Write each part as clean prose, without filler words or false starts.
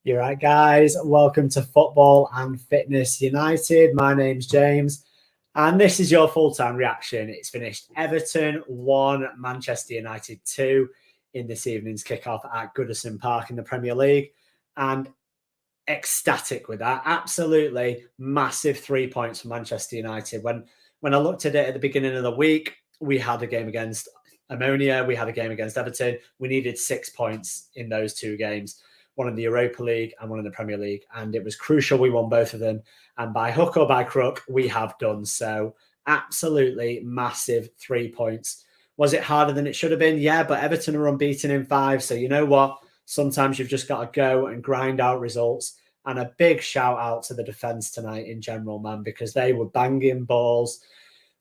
You're right, guys. Welcome to Football and Fitness United. My name's James, and this is your full-time reaction. It's finished Everton 1, Manchester United 2 in this evening's kickoff at Goodison Park in the Premier League. And ecstatic with that. Absolutely massive 3 points for Manchester United. When I looked at it at the beginning of the week, we had a game against Ammonia. We had a game against Everton. We needed 6 points in those two games. One in the Europa League and one in the Premier League. And it was crucial we won both of them. And by hook or by crook, we have done so. Absolutely massive 3 points. Was it harder than it should have been? Yeah, but Everton are unbeaten in 5. So you know what? Sometimes you've just got to go and grind out results. And a big shout out to the defence tonight in general, man, because they were banging balls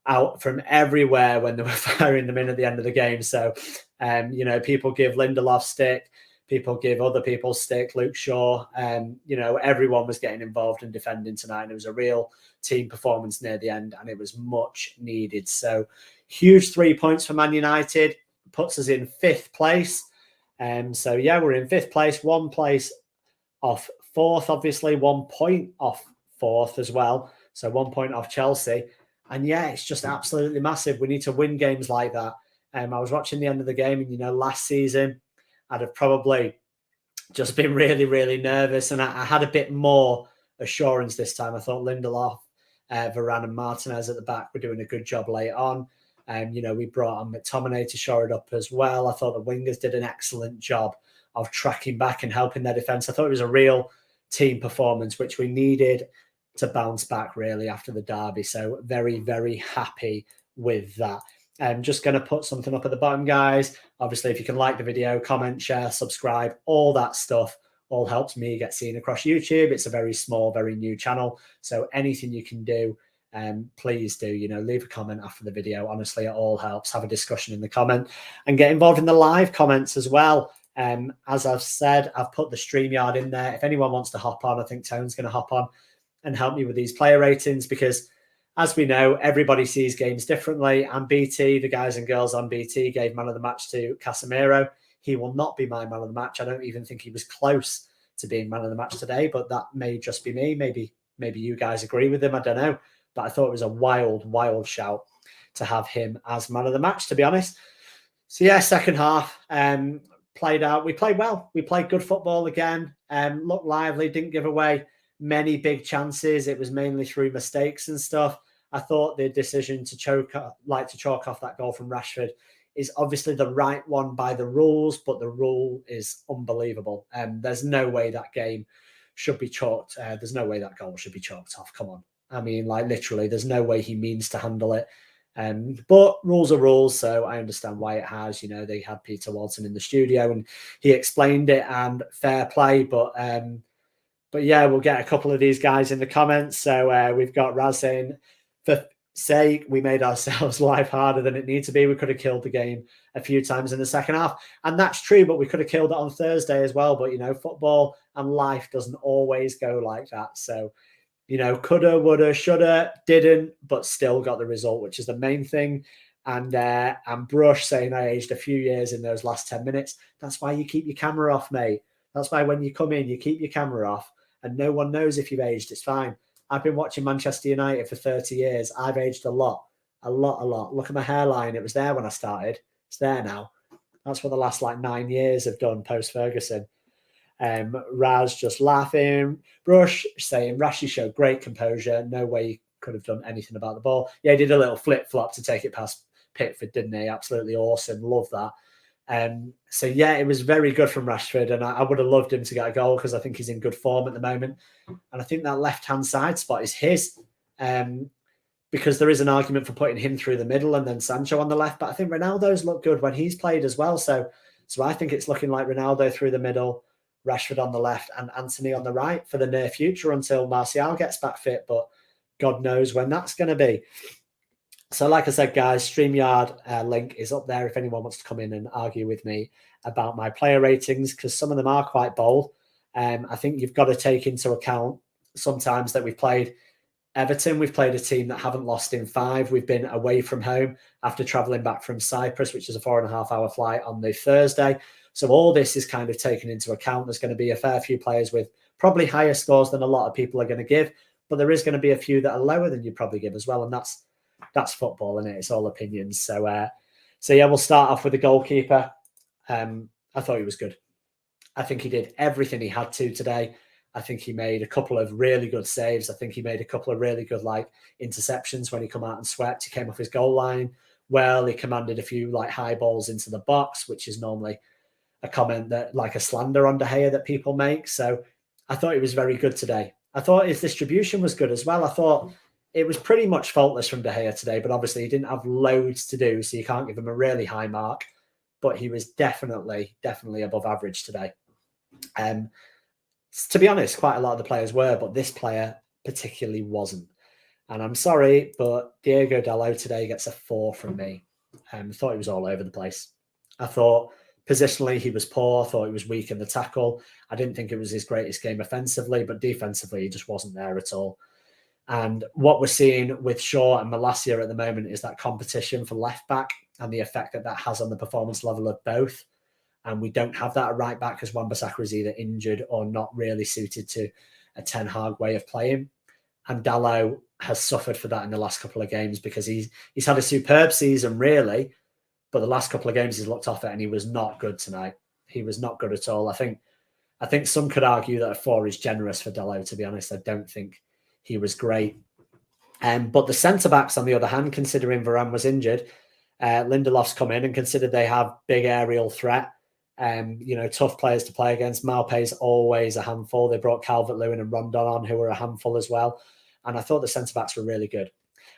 out from everywhere when they were firing them in at the end of the game. So, people give Lindelof stick. People give other people stick, Luke Shaw. Everyone was getting involved in defending tonight. And it was a real team performance near the end, and it was much needed. So huge 3 points for Man United, puts us in 5th place. We're in 5th place, 1 place off 4th, obviously, 1 point off 4th as well. So 1 point off Chelsea. And yeah, it's just absolutely massive. We need to win games like that. I was watching the end of the game, and last season, I'd have probably just been really, really nervous. And I had a bit more assurance this time. I thought Lindelof, Varane and Martinez at the back were doing a good job late on. We brought on McTominay to shore it up as well. I thought the wingers did an excellent job of tracking back and helping their defence. I thought it was a real team performance, which we needed to bounce back really after the derby. So very, very happy with that. I'm just going to put something up at the bottom, guys. Obviously, if you can like the video, comment, share, subscribe, all that stuff all helps me get seen across YouTube. It's a very small, very new channel. So anything you can do, please do. Leave a comment after the video. Honestly, it all helps. Have a discussion in the comment and get involved in the live comments as well. As I've said, I've put the StreamYard in there. If anyone wants to hop on, I think Tone's going to hop on and help me with these player ratings, because as we know, everybody sees games differently. And BT, the guys and girls on BT, gave man of the match to Casemiro. He will not be my man of the match. I don't even think he was close to being man of the match today, but that may just be me. Maybe you guys agree with him. I don't know. But I thought it was a wild, wild shout to have him as man of the match, to be honest. So yeah, second half played out. We played well. We played good football again. Looked lively, didn't give away many big chances. It was mainly through mistakes and stuff. I thought the decision to chalk off that goal from Rashford is obviously the right one by the rules, but the rule is unbelievable. There's no way that game should be chalked. There's no way that goal should be chalked off. Come on. I mean, literally, there's no way he means to handle it. But rules are rules, so I understand why it has. They had Peter Walton in the studio and he explained it, and fair play. But yeah, we'll get a couple of these guys in the comments. So we've got Raz saying, for sake, we made ourselves life harder than it needs to be. We could have killed the game a few times in the second half. And that's true, but we could have killed it on Thursday as well. But, football and life doesn't always go like that. So, coulda, woulda, shoulda, didn't, but still got the result, which is the main thing. And Brush saying I aged a few years in those last 10 minutes. That's why you keep your camera off, mate. That's why when you come in, you keep your camera off and no one knows if you've aged. It's fine. I've been watching Manchester United for 30 years. I've aged a lot. Look at my hairline. It was there when I started. It's there now. That's what the last 9 years have done post-Ferguson. Raz just laughing. Brush saying Rashi showed great composure. No way he could have done anything about the ball. Yeah, he did a little flip-flop to take it past Pickford, didn't he? Absolutely awesome. Love that. It was very good from Rashford, and I would have loved him to get a goal because I think he's in good form at the moment. And I think that left-hand side spot is his, because there is an argument for putting him through the middle and then Sancho on the left. But I think Ronaldo's looked good when he's played as well. So I think it's looking like Ronaldo through the middle, Rashford on the left, and Anthony on the right for the near future until Martial gets back fit. But God knows when that's going to be. So like I said, guys, StreamYard link is up there if anyone wants to come in and argue with me about my player ratings, because some of them are quite bold. I think you've got to take into account sometimes that we've played Everton, we've played a team that haven't lost in 5. We've been away from home after travelling back from Cyprus, which is a 4.5-hour flight on the Thursday. So all this is kind of taken into account. There's going to be a fair few players with probably higher scores than a lot of people are going to give, but there is going to be a few that are lower than you probably give as well. And that's football, isn't it? It's all opinions. So yeah, we'll start off with the goalkeeper. I thought he was good. I think he did everything he had to today. I think he made a couple of really good saves. I think he made a couple of really good interceptions when he come out and swept. He came off his goal line well. He commanded a few high balls into the box, which is normally a comment that a slander on De Gea that people make. So I thought he was very good today. I thought his distribution was good as well. I thought it was pretty much faultless from De Gea today, but obviously he didn't have loads to do, so you can't give him a really high mark. But he was definitely above average today. To be honest, quite a lot of the players were, but this player particularly wasn't. And I'm sorry, but Diogo Dalot today gets a 4 from me. Thought he was all over the place. I thought positionally he was poor. I thought he was weak in the tackle. I didn't think it was his greatest game offensively, but defensively he just wasn't there at all. And what we're seeing with Shaw and Malacia at the moment is that competition for left back and the effect that has on the performance level of both. And we don't have that at right back because Wan-Bissaka is either injured or not really suited to a Ten Hag way of playing. And Dalot has suffered for that in the last couple of games because he's had a superb season, really. But the last couple of games he's looked off it and he was not good tonight. He was not good at all. I think some could argue that a 4 is generous for Dalot, to be honest. I don't think he was great. But the centre-backs, on the other hand, considering Varane was injured, Lindelof's come in and considered they have big aerial threat. Tough players to play against. Maupay's always a handful. They brought Calvert-Lewin and Rondon on, who were a handful as well. And I thought the centre-backs were really good.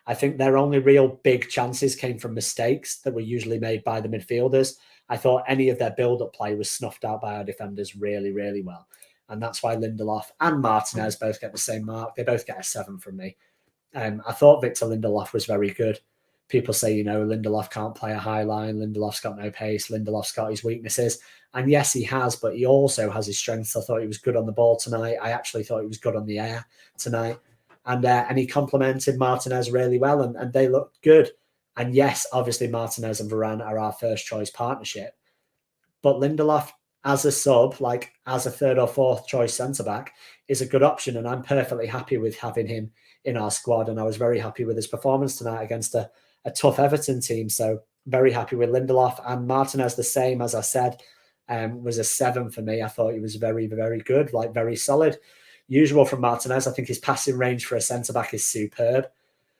I think their only real big chances came from mistakes that were usually made by the midfielders. I thought any of their build-up play was snuffed out by our defenders really, really well. And that's why Lindelof and Martinez both get the same mark. They both get a 7 from me. I thought Victor Lindelof was very good. People say, Lindelof can't play a high line. Lindelof's got no pace. Lindelof's got his weaknesses. And yes, he has, but he also has his strengths. I thought he was good on the ball tonight. I actually thought he was good on the air tonight. And he complemented Martinez really well, and they looked good. And yes, obviously Martinez and Varane are our first choice partnership. But Lindelof as a sub, as a 3rd or 4th choice centre-back, is a good option. And I'm perfectly happy with having him in our squad. And I was very happy with his performance tonight against a tough Everton team. So very happy with Lindelof. And Martinez, the same, as I said, was a 7 for me. I thought he was very, very good, very solid. Usual from Martinez, I think his passing range for a centre-back is superb.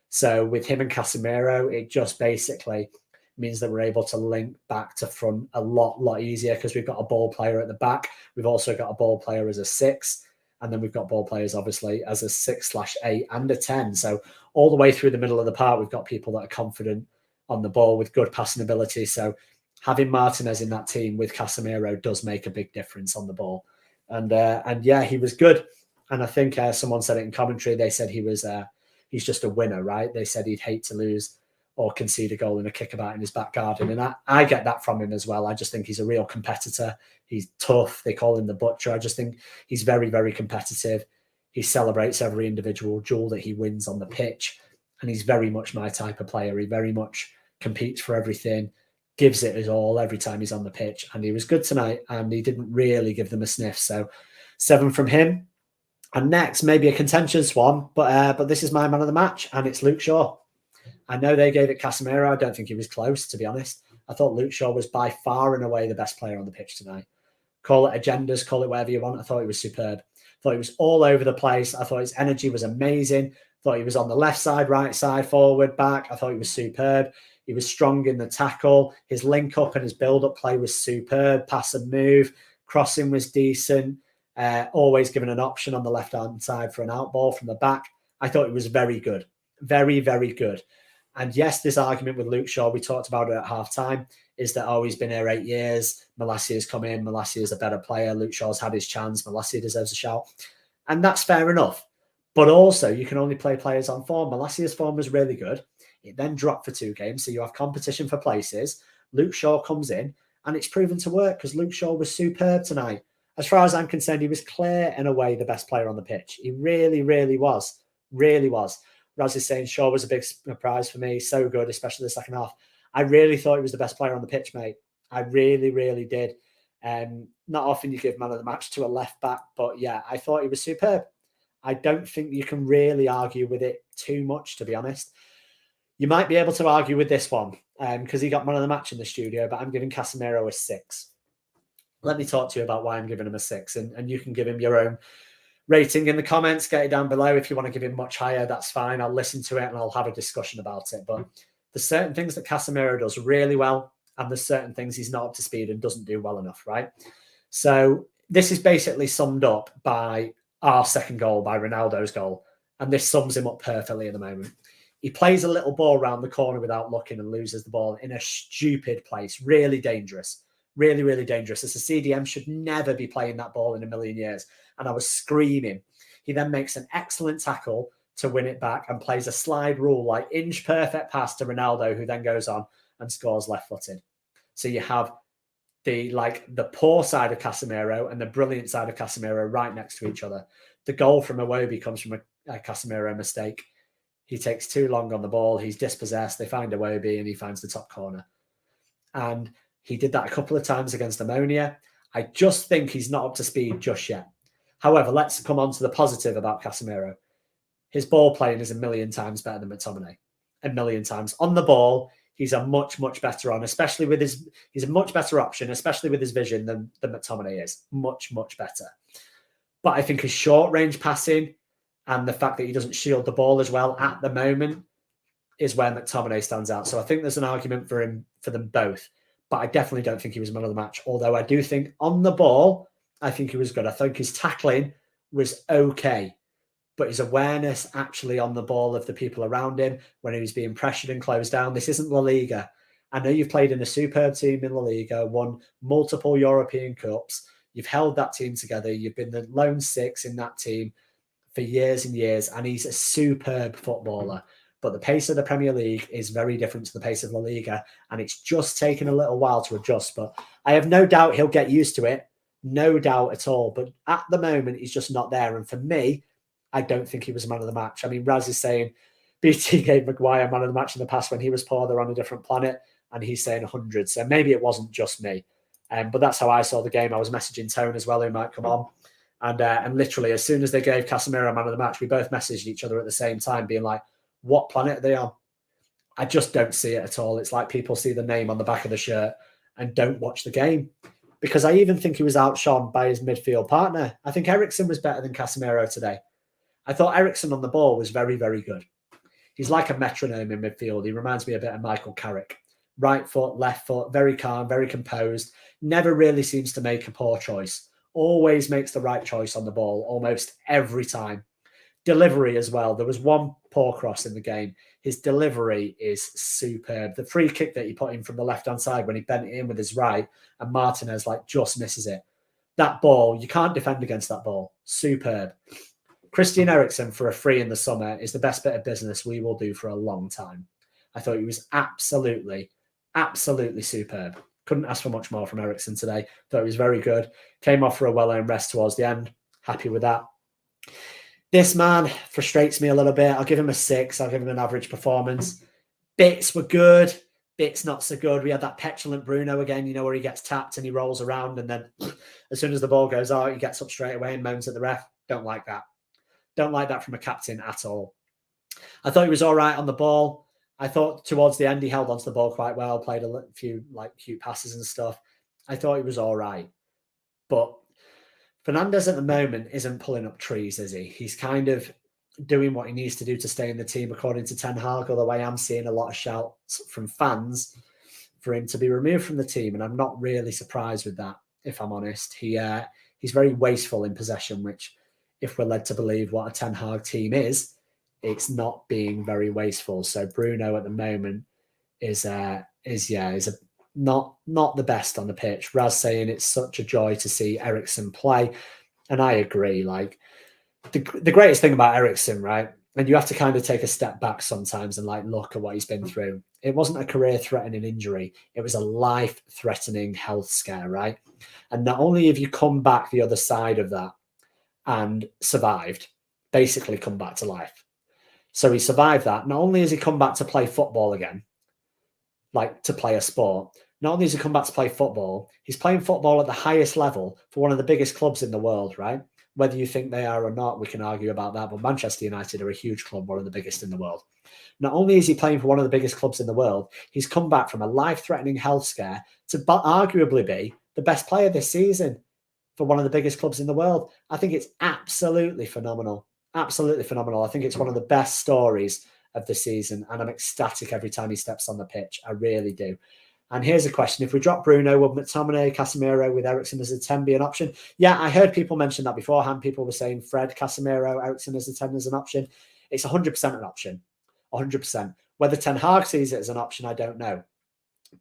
So with him and Casemiro, it just basically means that we're able to link back to front a lot easier because we've got a ball player at the back. We've also got a ball player as a 6. And then we've got ball players, obviously, as a 6/8 and a 10. So all the way through the middle of the park, we've got people that are confident on the ball with good passing ability. So having Martinez in that team with Casemiro does make a big difference on the ball. And yeah, he was good. And I think someone said it in commentary. They said he's just a winner, right? They said he'd hate to lose or concede a goal in a kickabout in his back garden. And I get that from him as well. I just think he's a real competitor. He's tough. They call him the Butcher. I just think he's very, very competitive. He celebrates every individual duel that he wins on the pitch. And he's very much my type of player. He very much competes for everything, gives it his all every time he's on the pitch. And he was good tonight, and he didn't really give them a sniff. So 7 from him. And next, maybe a contentious one, but this is my man of the match, and it's Luke Shaw. I know they gave it Casemiro. I don't think he was close, to be honest. I thought Luke Shaw was by far and away the best player on the pitch tonight. Call it agendas, call it whatever you want. I thought he was superb. I thought he was all over the place. I thought his energy was amazing. I thought he was on the left side, right side, forward, back. I thought he was superb. He was strong in the tackle. His link up and his build-up play was superb. Pass and move. Crossing was decent. Always given an option on the left-hand side for an out ball from the back. I thought it was very good. Very, very good. And yes, this argument with Luke Shaw, we talked about it at half-time, is that, he's been here 8 years. Malacia's come in. Malacia's a better player. Luke Shaw's had his chance. Malacia deserves a shout. And that's fair enough. But also, you can only play players on form. Malacia's form was really good. It then dropped for 2 games, so you have competition for places. Luke Shaw comes in, and it's proven to work because Luke Shaw was superb tonight. As far as I'm concerned, he was clear and away the best player on the pitch. He really, really was. Really was. Raz is saying Shaw was a big surprise for me. So good, especially the second half. I really thought he was the best player on the pitch, mate. I really, really did. Not often you give man of the match to a left back, but yeah, I thought he was superb. I don't think you can really argue with it too much, to be honest. You might be able to argue with this one because he got man of the match in the studio, but I'm giving Casemiro a 6. Let me talk to you about why I'm giving him a 6, and you can give him your own rating in the comments. Get it down below. If you want to give him much higher, that's fine. I'll listen to it and I'll have a discussion about it. But there's certain things that Casemiro does really well, and there's certain things he's not up to speed and doesn't do well enough, right? So this is basically summed up by our second goal, by Ronaldo's goal, and this sums him up perfectly at the moment. He plays a little ball around the corner without looking and loses the ball in a stupid place. Really dangerous. Really, really dangerous. As a CDM, should never be playing that ball in a million years. And I was screaming. He then makes an excellent tackle to win it back and plays a slide rule, like inch perfect pass to Ronaldo, who then goes on and scores left-footed. So you have the poor side of Casemiro and the brilliant side of Casemiro right next to each other. The goal from Iwobi comes from a Casemiro mistake. He takes too long on the ball. He's dispossessed. They find Iwobi and he finds the top corner. And he did that a couple of times against Ammonia. I just think he's not up to speed just yet. However, let's come on to the positive about Casemiro. His ball playing is a million times better than McTominay. A million times. On the ball, he's a much, much better on, especially with he's a much better option, especially with his vision than McTominay is. Much, much better. But I think his short range passing and the fact that he doesn't shield the ball as well at the moment is where McTominay stands out. So I think there's an argument for them both. But I definitely don't think he was man of the match. Although I do think on the ball, I think he was good. I think his tackling was okay. But his awareness actually on the ball of the people around him when he was being pressured and closed down. This isn't La Liga. I know you've played in a superb team in La Liga, won multiple European Cups. You've held that team together. You've been the lone six in that team for years and years. And he's a superb footballer. But the pace of the Premier League is very different to the pace of La Liga. And it's just taken a little while to adjust. But I have no doubt he'll get used to it. No doubt at all. But at the moment, he's just not there. And for me, I don't think he was man of the match. I mean, Raz is saying BT gave Maguire man of the match in the past when he was poor. They're on a different planet. And he's saying 100. So maybe it wasn't just me. But that's how I saw the game. I was messaging Tone as well, who might come on. And literally, as soon as they gave Casemiro man of the match, we both messaged each other at the same time, being like, what planet are they on? I just don't see it at all. It's like people see the name on the back of the shirt and don't watch the game. Because I even think he was outshone by his midfield partner. I think Eriksen was better than Casemiro today. I thought Eriksen on the ball was very, very good. He's like a metronome in midfield. He reminds me a bit of Michael Carrick. Right foot, left foot, very calm, very composed. Never really seems to make a poor choice. Always makes the right choice on the ball, almost every time. Delivery as well. There was one poor cross in the game. His delivery is superb. The free kick that he put in from the left-hand side when he bent it in with his right and Martinez just misses it. That ball, you can't defend against that ball. Superb. Christian Eriksen for a free in the summer is the best bit of business we will do for a long time. I thought he was absolutely, absolutely superb. Couldn't ask for much more from Eriksen today. Thought he was very good. Came off for a well-earned rest towards the end. Happy with that. This man frustrates me a little bit. I'll give him a 6. I'll give him an average performance. Bits were good. Bits not so good. We had that petulant Bruno again, where he gets tapped and he rolls around. And then as soon as the ball goes out, he gets up straight away and moans at the ref. Don't like that. Don't like that from a captain at all. I thought he was all right on the ball. I thought towards the end, he held onto the ball quite well, played a few cute passes and stuff. I thought he was all right. But Fernandes at the moment isn't pulling up trees, is he? He's kind of doing what he needs to do to stay in the team, according to Ten Hag, although I am seeing a lot of shouts from fans for him to be removed from the team, and I'm not really surprised with that, if I'm honest. He's very wasteful in possession, which, if we're led to believe what a Ten Hag team is, it's not being very wasteful. So Bruno at the moment is not the best on the pitch. Raz saying it's such a joy to see Eriksen play. And I agree. The greatest thing about Eriksen, right? And you have to kind of take a step back sometimes and look at what he's been through. It wasn't a career-threatening injury. It was a life-threatening health scare, right? And not only have you come back the other side of that and survived, basically come back to life. So he survived that. Not only has he come back to play football again, like to play a sport, not only has he come back to play football, he's playing football at the highest level for one of the biggest clubs in the world, right? Whether you think they are or not, we can argue about that. But Manchester United are a huge club, one of the biggest in the world. Not only is he playing for one of the biggest clubs in the world, he's come back from a life-threatening health scare to arguably be the best player this season for one of the biggest clubs in the world. I think it's absolutely phenomenal. Absolutely phenomenal. I think it's one of the best stories of the season, and I'm ecstatic every time he steps on the pitch. I really do. And here's a question. If we drop Bruno, would McTominay, Casemiro with Eriksen as a 10 be an option? Yeah, I heard people mention that beforehand. People were saying Fred, Casemiro, Eriksen as a 10 is an option. It's 100% an option. 100%. Whether Ten Hag sees it as an option, I don't know.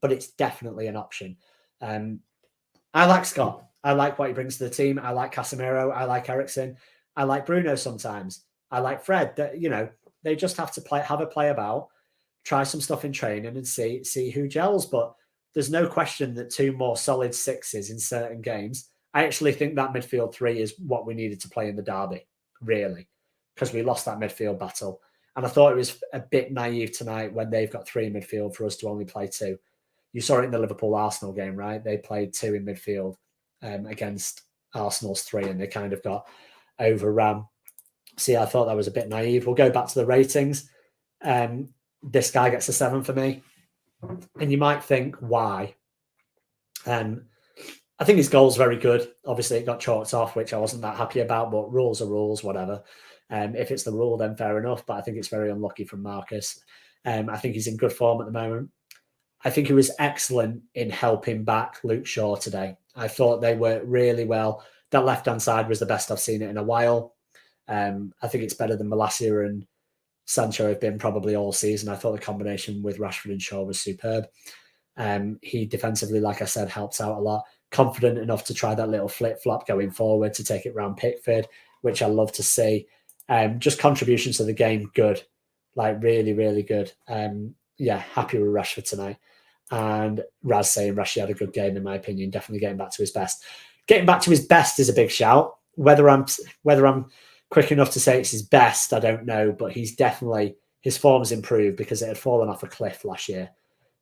But it's definitely an option. I like Scott. I like what he brings to the team. I like Casemiro. I like Eriksen. I like Bruno sometimes. I like Fred. That, you know, they just have to have a play about, try some stuff in training and see who gels. But there's no question that two more solid sixes in certain games. I actually think that midfield three is what we needed to play in the derby, really, because we lost that midfield battle. And I thought it was a bit naive tonight when they've got three in midfield for us to only play two. You saw it in the Liverpool-Arsenal game, right? They played two in midfield against Arsenal's three, and they kind of got overrun. See, I thought that was a bit naive. We'll go back to the ratings. This guy gets a 7 for me. And you might think, why? I think his goal's very good. Obviously, it got chalked off, which I wasn't that happy about, but rules are rules, whatever. If it's the rule, then fair enough. But I think it's very unlucky from Marcus. I think he's in good form at the moment. I think he was excellent in helping back Luke Shaw today. I thought they worked really well. That left-hand side was the best I've seen it in a while. I think it's better than Malacia and Sancho have been probably all season. I thought the combination with Rashford and Shaw was superb. He defensively, like I said, helps out a lot. Confident enough to try that little flip-flop going forward to take it round Pickford, which I love to see. Just contributions to the game, good. Like really, really good. Yeah, happy with Rashford tonight. And Raz saying Rashford had a good game, in my opinion, definitely getting back to his best. Getting back to his best is a big shout. Whether I'm quick enough to say it's his best, I don't know, but he's definitely, his form's improved because it had fallen off a cliff last year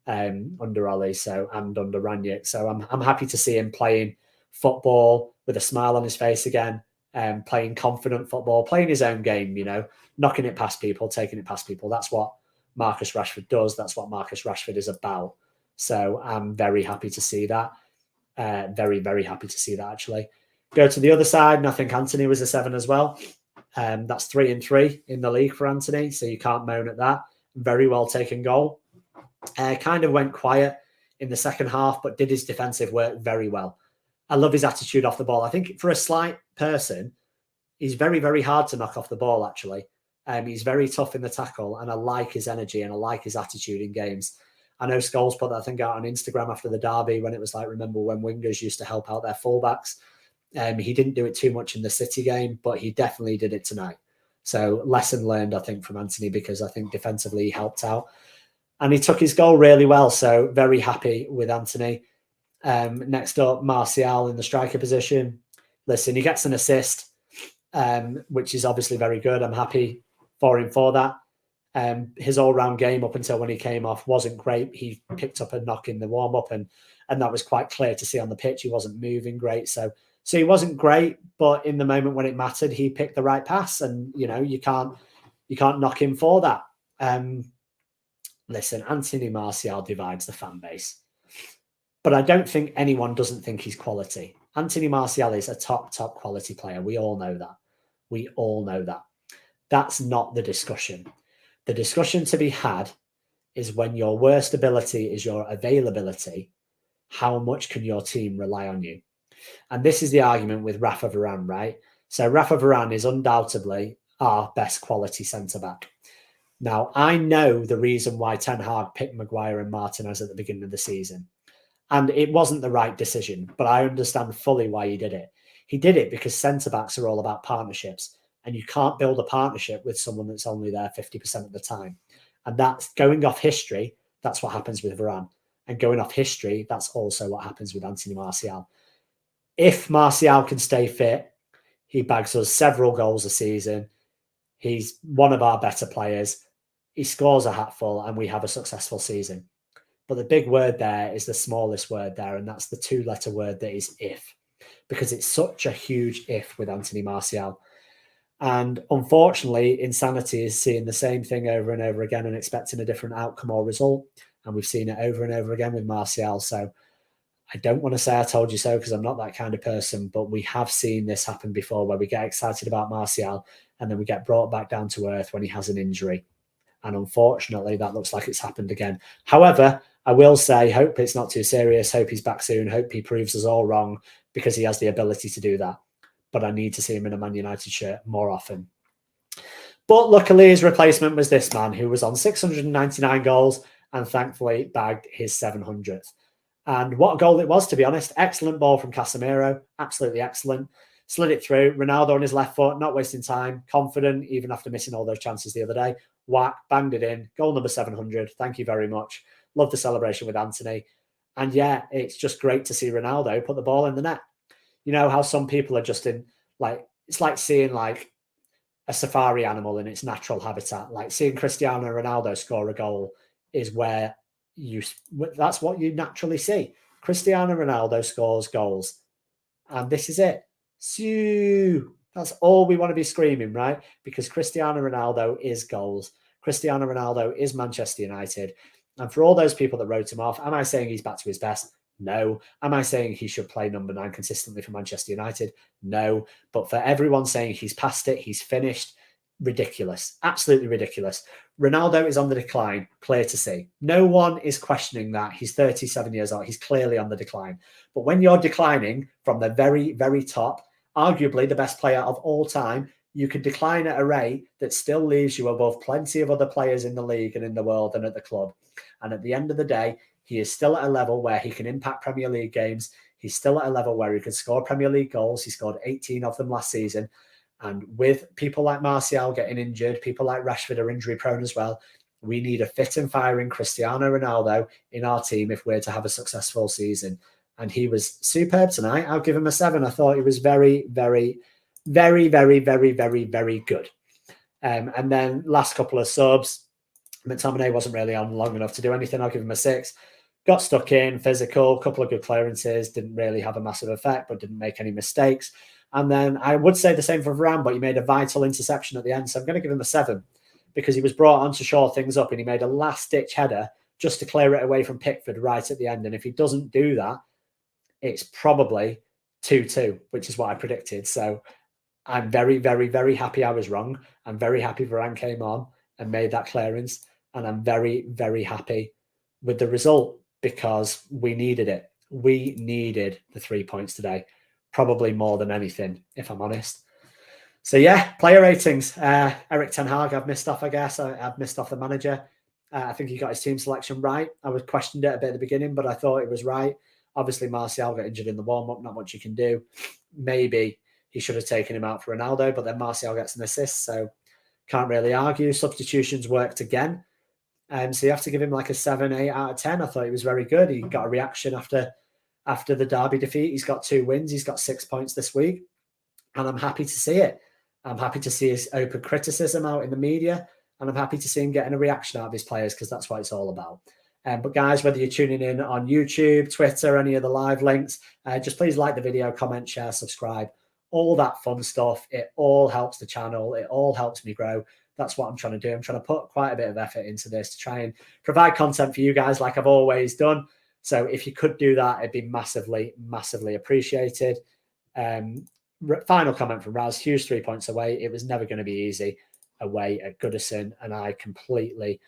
under Ollie and under Ranić. So I'm happy to see him playing football with a smile on his face again, playing confident football, playing his own game, you know, knocking it past people, taking it past people. That's what Marcus Rashford does. That's what Marcus Rashford is about. So I'm very happy to see that. Very, very happy to see that, actually. Go to the other side, and I think Anthony was a 7 as well. That's 3 and 3 in the league for Anthony, so you can't moan at that. Very well taken goal. Kind of went quiet in the second half, but did his defensive work very well. I love his attitude off the ball. I think for a slight person, he's very, very hard to knock off the ball, actually. He's very tough in the tackle, and I like his energy and I like his attitude in games. I know Scholes put that thing out on Instagram after the derby when it was like, remember when wingers used to help out their fullbacks? He didn't do it too much in the City game, but he definitely did it tonight. So lesson learned, I think, from Anthony, because I think defensively he helped out. And he took his goal really well, so very happy with Anthony. Next up, Martial in the striker position. Listen, he gets an assist, which is obviously very good. I'm happy for him for that. His all-round game up until when he came off wasn't great. He picked up a knock in the warm-up, and that was quite clear to see on the pitch. He wasn't moving great, so he wasn't great. But in the moment when it mattered, he picked the right pass, and you know you can't knock him for that. Listen, Anthony Martial divides the fan base, but I don't think anyone doesn't think he's quality. Anthony Martial is a top quality player. We all know that. We all know that. That's not the discussion. The discussion to be had is when your worst ability is your availability, how much can your team rely on you? And this is the argument with Rafa Varane, right? So Rafa Varane is undoubtedly our best quality centre-back. Now, I know the reason why Ten Hag picked Maguire and Martinez at the beginning of the season. And it wasn't the right decision, but I understand fully why he did it. He did it because centre-backs are all about partnerships. And you can't build a partnership with someone that's only there 50% of the time. And that's going off history. That's what happens with Varane. And going off history, that's also what happens with Anthony Martial. If Martial can stay fit, he bags us several goals a season. He's one of our better players. He scores a hatful and we have a successful season. But the big word there is the smallest word there, and that's the 2-letter word that is if, because it's such a huge if with Anthony Martial. And unfortunately, insanity is seeing the same thing over and over again and expecting a different outcome or result. And we've seen it over and over again with Martial. So I don't want to say I told you so because I'm not that kind of person, but we have seen this happen before where we get excited about Martial and then we get brought back down to earth when he has an injury. And unfortunately, that looks like it's happened again. However, I will say, hope it's not too serious. Hope he's back soon. Hope he proves us all wrong because he has the ability to do that. But I need to see him in a Man United shirt more often. But luckily, his replacement was this man who was on 699 goals and thankfully bagged his 700th. And what a goal it was, to be honest. Excellent ball from Casemiro. Absolutely excellent. Slid it through. Ronaldo on his left foot, not wasting time. Confident, even after missing all those chances the other day. Whack, banged it in. Goal number 700. Thank you very much. Love the celebration with Anthony. And yeah, it's just great to see Ronaldo put the ball in the net. You know how some people are just in, like, it's like seeing like a safari animal in its natural habitat. Like seeing Cristiano Ronaldo score a goal is where that's what you naturally see. Cristiano Ronaldo scores goals. And this is it. That's all we want to be screaming, right? Because Cristiano Ronaldo is goals. Cristiano Ronaldo is Manchester United. And for all those people that wrote him off, am I saying he's back to his best? No. Am I saying he should play number 9 consistently for Manchester United? No. But for everyone saying he's past it, he's finished, ridiculous. Absolutely ridiculous. Ronaldo is on the decline, clear to see. No one is questioning that. He's 37 years old. He's clearly on the decline. But when you're declining from the very, very top, arguably the best player of all time, you can decline at a rate that still leaves you above plenty of other players in the league and in the world and at the club. And at the end of the day, he is still at a level where he can impact Premier League games. He's still at a level where he can score Premier League goals. He scored 18 of them last season. And with people like Martial getting injured, people like Rashford are injury prone as well. We need a fit and firing Cristiano Ronaldo in our team if we're to have a successful season. And he was superb tonight. I'll give him a 7. I thought he was very, very, very, very, very, very, very good. And then last couple of subs, McTominay wasn't really on long enough to do anything. I'll give him a 6. Got stuck in, physical, couple of good clearances, didn't really have a massive effect, but didn't make any mistakes. And then I would say the same for Varane, but he made a vital interception at the end. So I'm going to give him a 7 because he was brought on to shore things up and he made a last-ditch header just to clear it away from Pickford right at the end. And if he doesn't do that, it's probably 2-2, which is what I predicted. So I'm very, very, very happy I was wrong. I'm very happy Varane came on and made that clearance. And I'm very, very happy with the result because we needed it. We needed the 3 points today, probably more than anything, if I'm honest. So yeah, player ratings. Erik ten Hag, I've missed off, I guess. I've missed off the manager. I think he got his team selection right. I was questioned it a bit at the beginning, but I thought it was right. Obviously, Martial got injured in the warm-up. Not much you can do. Maybe he should have taken him out for Ronaldo, but then Martial gets an assist, so can't really argue. Substitutions worked again. So you have to give him like a 7, 8 out of 10. I thought he was very good. He got a reaction after the Derby defeat. He's got 2 wins. He's got 6 points this week. And I'm happy to see it. I'm happy to see his open criticism out in the media. And I'm happy to see him getting a reaction out of his players because that's what it's all about. But guys, whether you're tuning in on YouTube, Twitter, any of the live links, just please like the video, comment, share, subscribe, all that fun stuff. It all helps the channel. It all helps me grow. That's what I'm trying to do. I'm trying to put quite a bit of effort into this to try and provide content for you guys like I've always done. So if you could do that, it'd be massively, massively appreciated. Final comment from Raz, Hughes 3 points away. It was never going to be easy away at Goodison. And I completely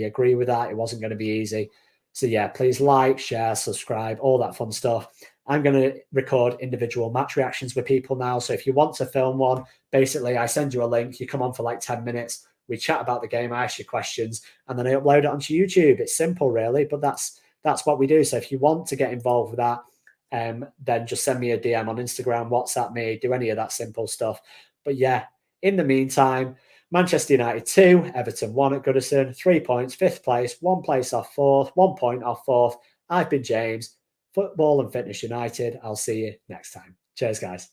agree with that. It wasn't going to be easy. So yeah, please like, share, subscribe, all that fun stuff. I'm going to record individual match reactions with people now. So if you want to film one, basically I send you a link. You come on for like 10 minutes. We chat about the game. I ask you questions and then I upload it onto YouTube. It's simple really, but that's what we do. So if you want to get involved with that, then just send me a DM on Instagram, WhatsApp me, do any of that simple stuff. But yeah, in the meantime, Manchester United 2, Everton 1 at Goodison, 3 points, 5th place, 1 place off 4th, 1 point off 4th. I've been James, Football and Fitness United. I'll see you next time. Cheers, guys.